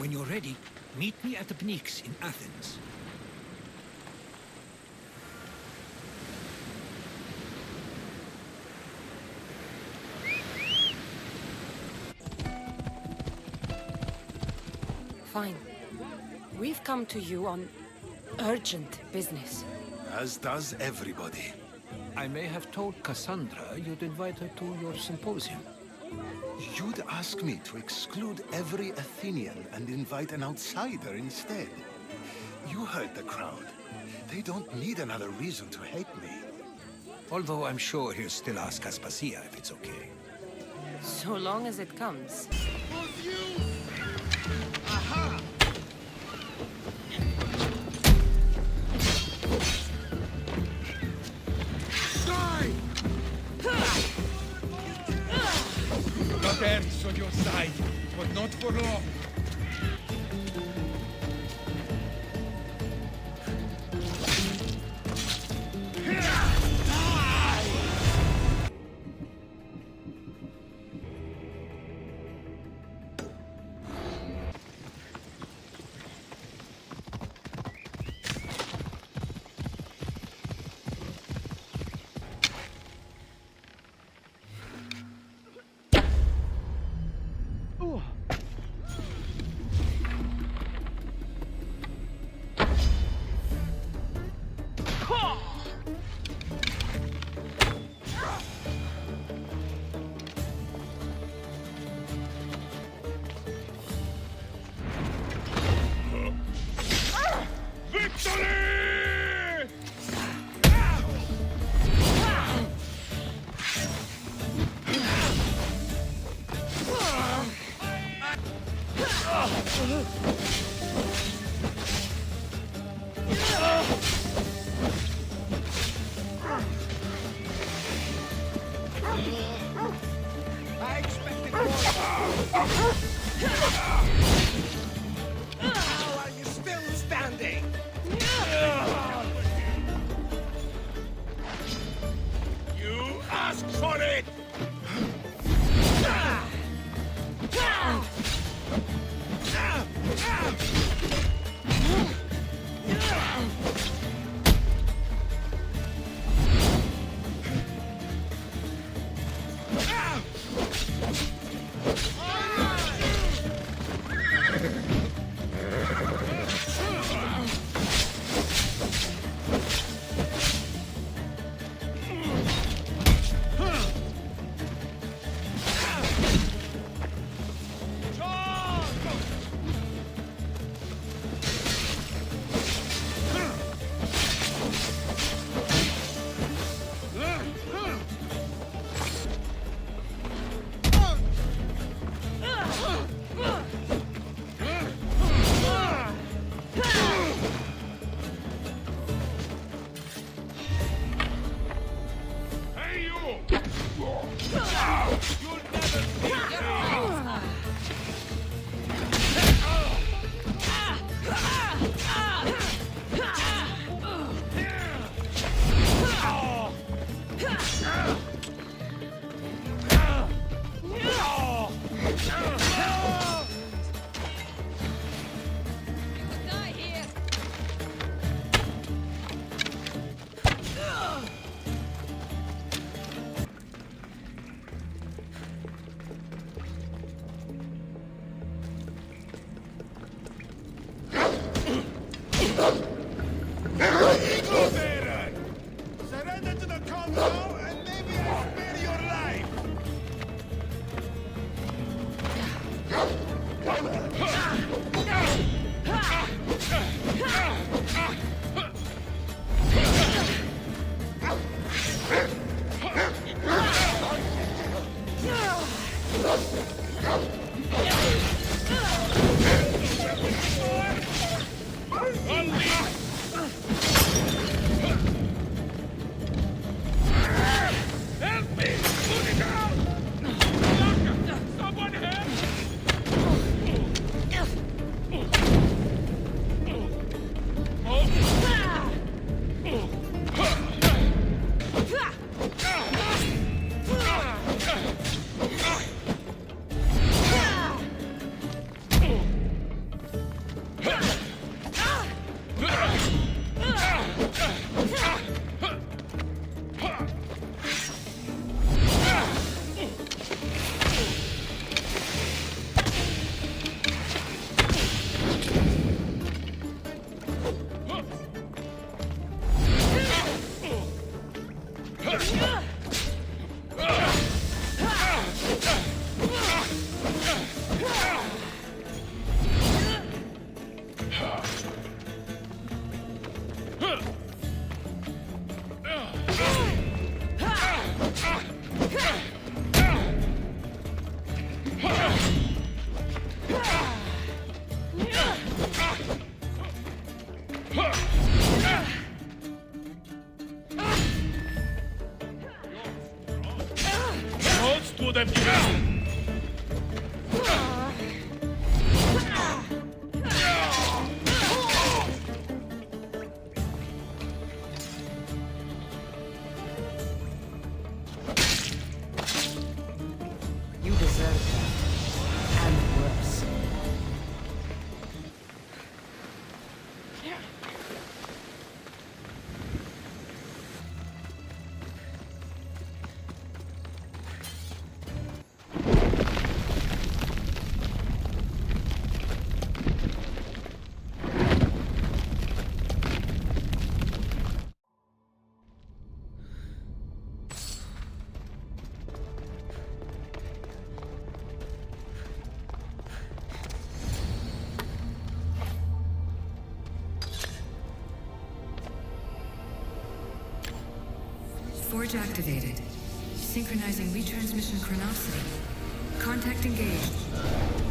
When you're ready, meet me at the Pnyx in Athens. Fine. We've come to you on urgent business. As does everybody. I may have told Cassandra you'd invite her to your symposium. You'd ask me to exclude every Athenian and invite an outsider instead. You heard the crowd. They don't need another reason to hate me. Although I'm sure he'll still ask Aspasia if it's okay. So long as it comes. Got Eris on your side, but not for long. I expected more. How are you still standing? You asked for it! Surrender to the Congo and maybe I'll spare your life. Help me! Put it out! Someone help! good have you done? You deserve that. And worse. Forge activated. Synchronizing retransmission chronicity. Contact engaged.